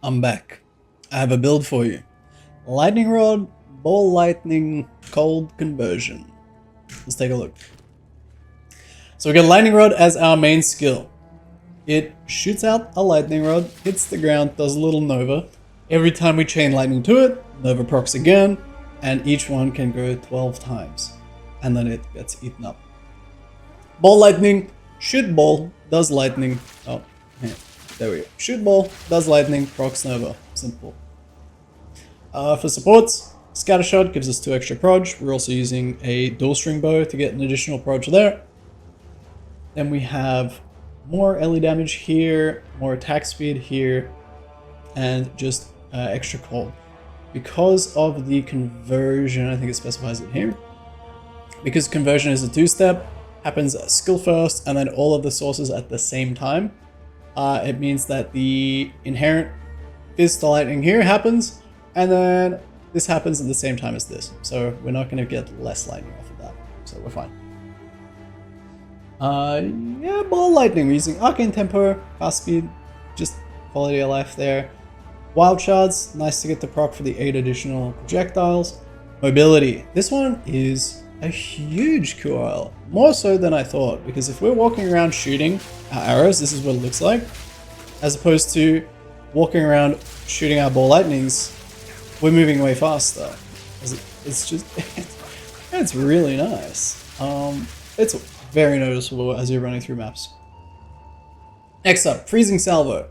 I'm back. I have a build for you. Lightning Rod, Ball Lightning, Cold Conversion. Let's take a look. So we got Lightning Rod as our main skill. It shoots out a Lightning Rod, hits the ground, does a little Nova. Every time we chain Lightning to it, Nova procs again, and each one can go 12 times. And then it gets eaten up. Ball Lightning, shoot ball, does lightning. Oh, yeah, there we go. Shoot ball, does lightning, procs Nova. Simple. For supports, Scatter Shot gives us 2 extra proj. We're also using a dual string bow to get an additional proj there. Then we have more LE damage here, more attack speed here, and just extra cold. Because of the conversion, I think it specifies it here. Because conversion is a 2-step, happens skill first, and then all of the sources at the same time. It means that the inherent fizz to lightning here happens, and then this happens at the same time as this. So we're not going to get less lightning off of that. So we're fine. Yeah, ball lightning. We're using arcane tempo, fast speed, just quality of life there. Wild shards, nice to get the proc for the 8 additional projectiles. Mobility. This one is a huge QOL, more so than I thought, because if we're walking around shooting our arrows, this is what it looks like, as opposed to walking around shooting our ball lightnings, we're moving way faster. It's just, it's really nice. It's very noticeable as you're running through maps. Next up, Freezing Salvo.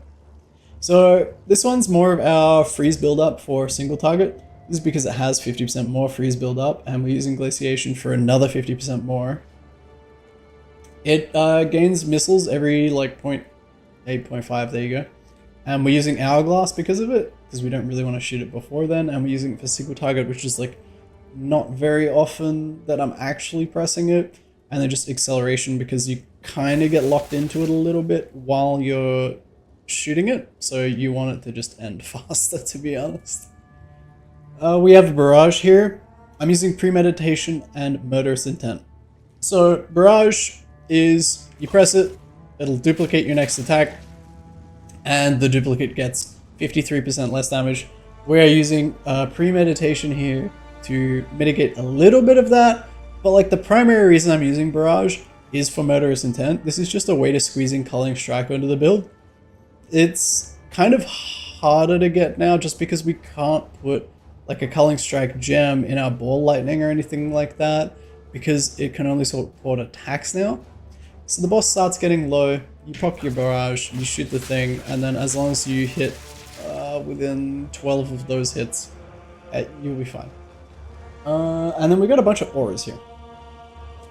So this one's more of our freeze build-up for single target. This is because it has 50% more freeze build-up, and we're using Glaciation for another 50% more. It gains missiles every like 0.8, 0.5, there you go. And we're using Hourglass because of it, because we don't really want to shoot it before then, and we're using it for single target, which is like not very often that I'm actually pressing it. And then just Acceleration, because you kind of get locked into it a little bit while you're shooting it, so you want it to just end faster, to be honest. We have Barrage here. I'm using Premeditation and Murderous Intent. So Barrage is, you press it, it'll duplicate your next attack, and the duplicate gets 53% less damage. We are using Premeditation here to mitigate a little bit of that, but like the primary reason I'm using Barrage is for Murderous Intent. This is just a way to squeeze in Culling Strike into the build. It's kind of harder to get now just because we can't put like a Culling Strike gem in our ball lightning or anything like that, because it can only support attacks now. So the boss starts getting low, you proc your Barrage, you shoot the thing, and then as long as you hit within 12 of those hits, you'll be fine. And then we got a bunch of auras here.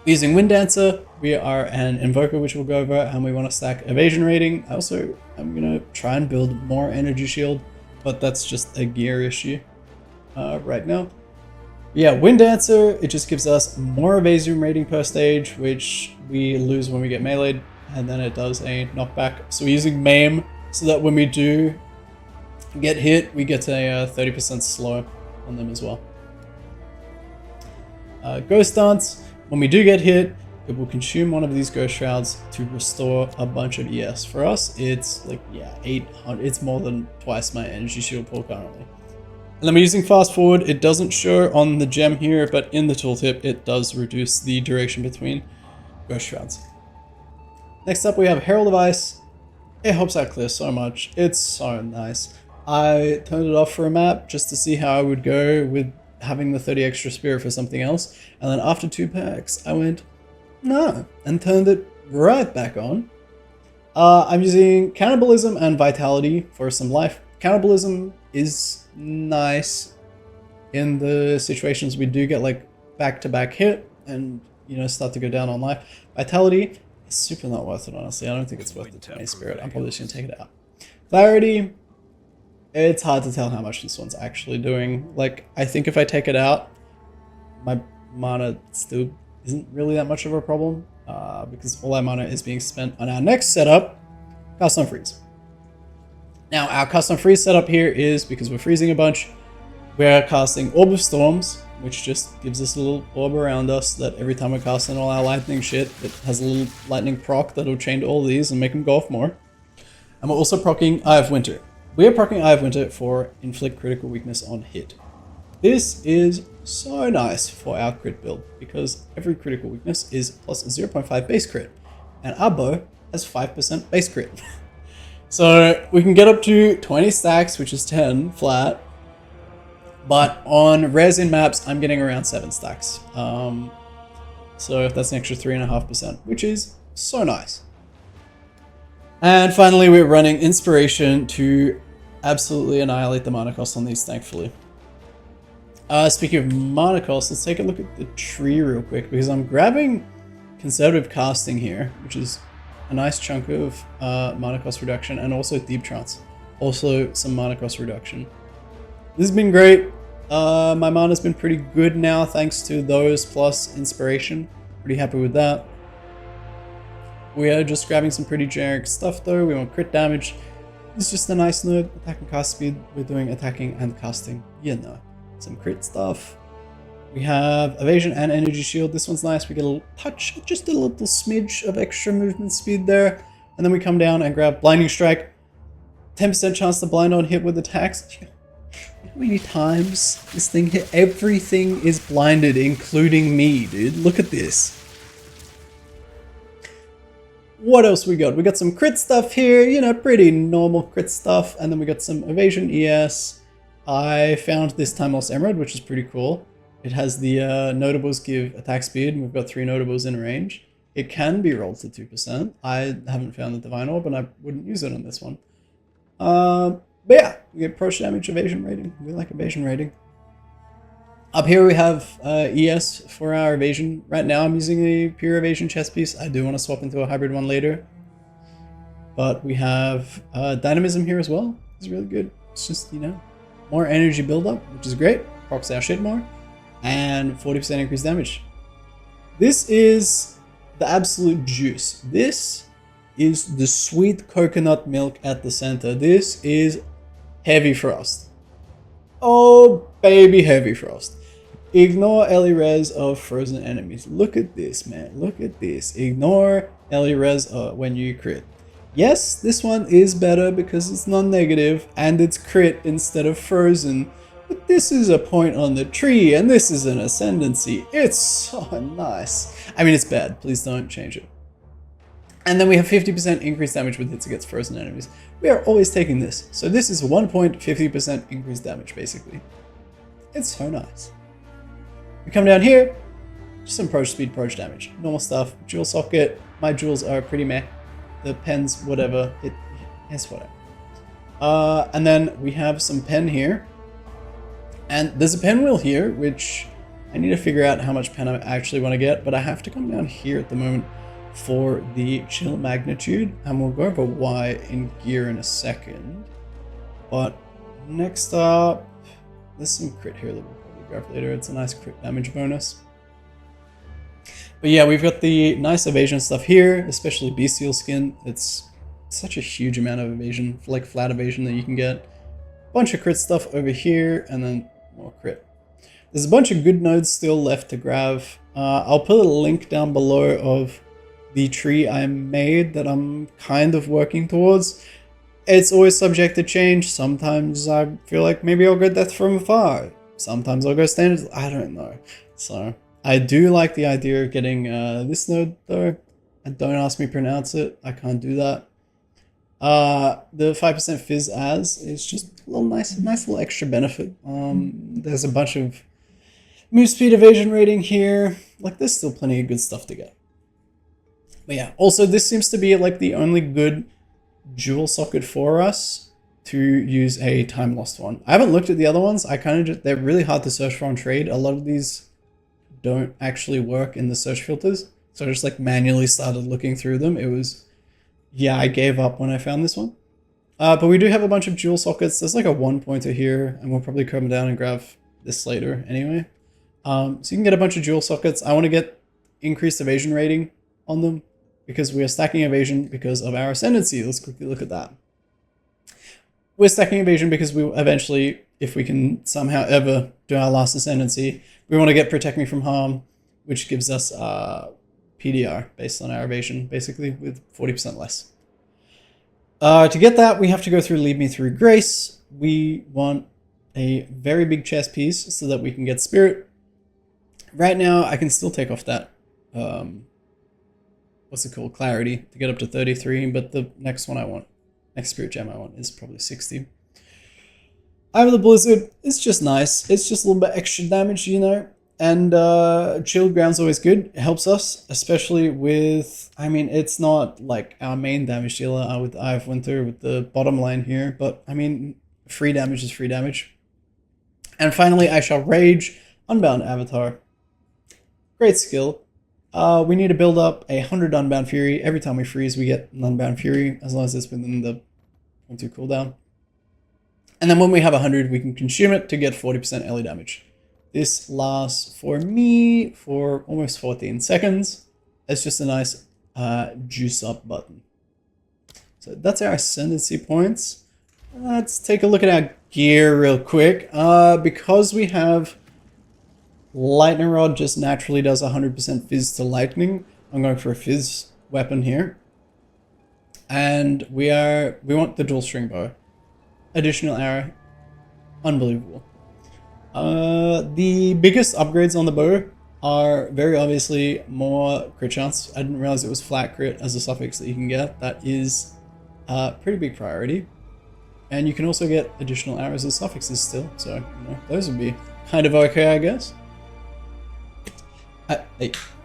Using Wind Dancer, we are an Invoker, which we'll go over, and we want to stack Evasion Rating. Also, I'm going to try and build more Energy Shield, but that's just a gear issue right now. Yeah, Wind Dancer, it just gives us more Evasion Rating per stage, which we lose when we get meleeed, and then it does a knockback. So we're using Maim, so that when we do get hit, we get a 30% slow on them as well. Ghost Dance. When we do get hit, it will consume one of these Ghost Shrouds to restore a bunch of ES. For us, it's like, yeah, 800. It's more than twice my Energy Shield pool currently. And then we're using Fast Forward. It doesn't show on the gem here, but in the tooltip, it does reduce the duration between Ghost Shrouds. Next up, we have Herald of Ice. It helps out clear so much. It's so nice. I turned it off for a map just to see how I would go with having the 30 extra spirit for something else, and then after 2 packs I went no and turned it right back on. I'm using Cannibalism and Vitality for some life. Cannibalism is nice in the situations we do get like back-to-back hit and, you know, start to go down on life. Vitality is super not worth it, honestly. I don't think it's worth the 20 spirit. I'm probably just gonna take it out. Clarity, it's hard to tell how much this one's actually doing. Like, I think if I take it out, my mana still isn't really that much of a problem, because all our mana is being spent on our next setup, Custom Freeze. Now, our Custom Freeze setup here is, because we're freezing a bunch, we're casting Orb of Storms, which just gives us a little orb around us that every time we're casting all our lightning shit, it has a little lightning proc that'll chain to all these and make them go off more. And we're also proccing Eye of Winter. We are proccing Eye of Winter for inflict critical weakness on hit. This is so nice for our crit build because every critical weakness is plus 0.5 base crit, and our bow has 5% base crit. So we can get up to 20 stacks, which is 10 flat, but on res in maps, I'm getting around 7 stacks. So that's an extra 3.5%, which is so nice. And finally, we're running Inspiration to absolutely annihilate the mana cost on these, thankfully. Speaking of mana cost, let's take a look at the tree real quick, because I'm grabbing Conservative Casting here, which is a nice chunk of mana cost reduction, and also Deep Trance, also some mana cost reduction. This has been great. My mana's been pretty good now, thanks to those plus Inspiration. Pretty happy with that. We are just grabbing some pretty generic stuff though. We want crit damage. It's just a nice node. Attack and cast speed. We're doing attacking and casting. You know, some crit stuff. We have evasion and energy shield. This one's nice. We get a little touch, just a little smidge of extra movement speed there. And then we come down and grab blinding strike. 10% chance to blind on hit with attacks. You know how many times this thing hit? Everything is blinded, including me, dude. Look at this. What else we got? We got some crit stuff here, you know, pretty normal crit stuff. And then we got some evasion ES. I found this Time Lost Emerald, which is pretty cool. It has the notables give attack speed, and we've got 3 notables in range. It can be rolled to 2%. I haven't found the Divine Orb, and I wouldn't use it on this one. But yeah, we get approach damage, evasion rating. We like evasion rating. Up here we have ES for our evasion. Right now I'm using a pure evasion chest piece. I do want to swap into a hybrid one later. But we have dynamism here as well. It's really good. It's just, you know, more energy buildup, which is great. Procs our shit more. And 40% increased damage. This is the absolute juice. This is the sweet coconut milk at the center. This is Heavy Frost. Oh, baby Heavy Frost. Ignore Ellie res of frozen enemies. Look at this, man. Look at this. Ignore Ellie res when you crit. Yes, this one is better because it's non-negative and it's crit instead of frozen. But this is a point on the tree and this is an ascendancy. It's so nice. I mean, it's bad. Please don't change it. And then we have 50% increased damage with hits against frozen enemies. We are always taking this. So this is 1.50% increased damage, basically. It's so nice. We come down here, just some approach speed, approach damage. Normal stuff, jewel socket. My jewels are pretty meh. The pens, whatever, it's whatever. And then we have some pen here. And there's a pen wheel here, which I need to figure out how much pen I actually want to get, but I have to come down here at the moment for the chill magnitude, and we'll go over why in gear in a second. But next up, there's some crit here that we'll probably grab later. It's a nice crit damage bonus. But yeah, we've got the nice evasion stuff here, especially bestial skin. It's such a huge amount of evasion, like flat evasion that you can get. Bunch of crit stuff over here, and then more crit. There's a bunch of good nodes still left to grab. I'll put a link down below of the tree I made that I'm kind of working towards. It's always subject to change. Sometimes I feel like maybe I'll go Death from Afar. Sometimes I'll go Standard. I don't know. So I do like the idea of getting this node though. And don't ask me to pronounce it. I can't do that. The 5% Fizz as is just a little nice little extra benefit. There's a bunch of move speed evasion rating here. Like there's still plenty of good stuff to get. But yeah, also this seems to be like the only good jewel socket for us to use a time lost one. I haven't looked at the other ones. I kind of just, they're really hard to search for on trade. A lot of these don't actually work in the search filters. So I just like manually started looking through them. It was, yeah, I gave up when I found this one. But we do have a bunch of jewel sockets. There's like a 1-pointer here, and we'll probably come down and grab this later anyway. So you can get a bunch of jewel sockets. I want to get increased evasion rating on them because we are stacking evasion because of our ascendancy. Let's quickly look at that. We're stacking evasion because we eventually, if we can somehow ever do our last ascendancy, we want to get protect me from harm, which gives us PDR based on our evasion, basically with 40% less. To get that, we have to go through Lead Me Through Grace. We want a very big chest piece so that we can get Spirit. Right now, I can still take off that, what's it called, Clarity, to get up to 33, but the next one I want, next Spirit Gem I want is probably 60. I have the Blizzard. It's just nice. It's just a little bit extra damage, you know. And Chilled Ground's always good. It helps us, especially with, I mean, it's not like our main damage dealer with Eye of Winter with the bottom line here, but I mean, free damage is free damage. And finally, I shall Rage, Unbound Avatar. Great skill. We need to build up 100 Unbound Fury. Every time we freeze, we get an Unbound Fury, as long as it's within the 0.2 cooldown. And then when we have 100, we can consume it to get 40% early damage. This lasts for me for almost 14 seconds. It's just a nice juice up button. So that's our ascendancy points. Let's take a look at our gear real quick. Because we have Lightning Rod just naturally does 100% Fizz to Lightning. I'm going for a Fizz weapon here. And we want the dual string bow. Additional arrow. Unbelievable. The biggest upgrades on the bow are very obviously more crit chance. I didn't realize it was flat crit as a suffix that you can get. That is a pretty big priority. And you can also get additional arrows as suffixes still. So, you know, those would be kind of okay, I guess.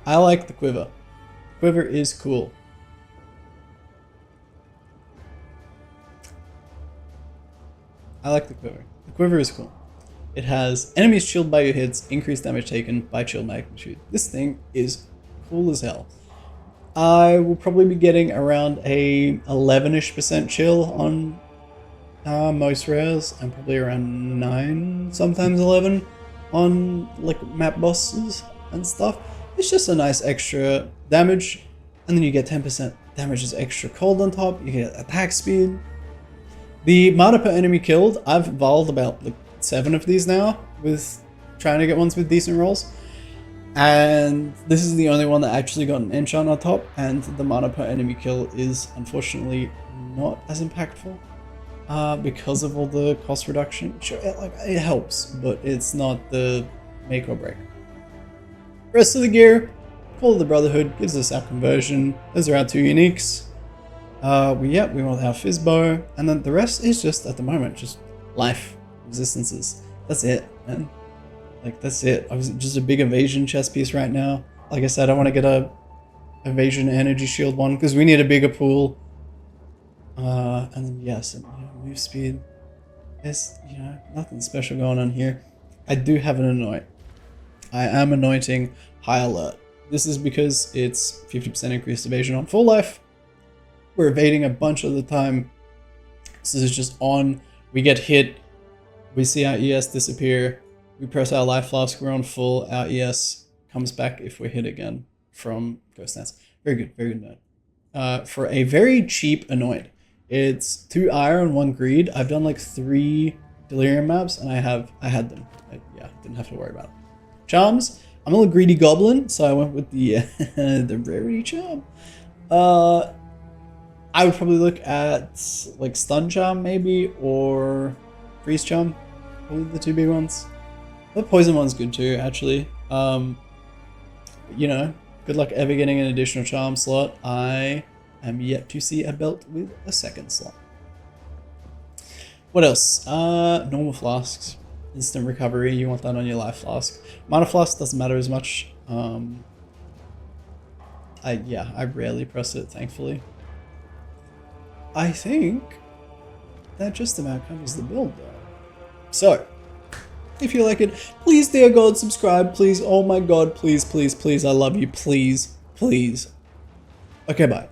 I like the quiver. Quiver is cool. I like the quiver. The quiver is cool. It has enemies chilled by your hits, increased damage taken by chill magnitude. This thing is cool as hell. I will probably be getting around a 11-ish% chill on most rares, and probably around 9, sometimes 11 on like map bosses and stuff. It's just a nice extra damage, and then you get 10% damage as extra cold on top. You get attack speed. The mana per enemy killed, I've evolved about like 7 of these now with trying to get ones with decent rolls. And this is the only one that actually got an enchant on top, and the mana per enemy kill is unfortunately not as impactful because of all the cost reduction. Sure, it helps, but it's not the make or break. Rest of the gear, Call of the Brotherhood gives us our conversion. Those are our 2 uniques. We want our Fizz bow, and then the rest is just, at the moment, just life resistances. That's it, man. Like, that's it. I was just a big evasion chest piece right now. Like I said, I want to get a evasion energy shield one, because we need a bigger pool. And then, yes, move speed. There's, nothing special going on here. I do have an anoint. I am anointing High Alert. This is because it's 50% increased evasion on full life. We're evading a bunch of the time. So this is just on. We get hit. We see our ES disappear. We press our life flask. We're on full. Our ES comes back if we're hit again from Ghost Dance. Very good note. For a very cheap anoint. It's 2 iron, 1 greed. I've done like 3 delirium maps, and I had them. Didn't have to worry about it. Charms. I'm a little greedy goblin, so I went with the the rarity charm. I would probably look at like stun charm maybe, or freeze charm. Probably the 2 big ones. The poison one's good too, actually. Good luck ever getting an additional charm slot. I am yet to see a belt with a 2nd slot. What else? Normal flasks. Instant recovery, you want that on your life flask. Mana flask doesn't matter as much. I rarely press it, thankfully. I think that just about covers the build though. So, if you like it, please, dear God, subscribe, please. Oh my God, please, please, please, I love you, please, please. Okay, bye.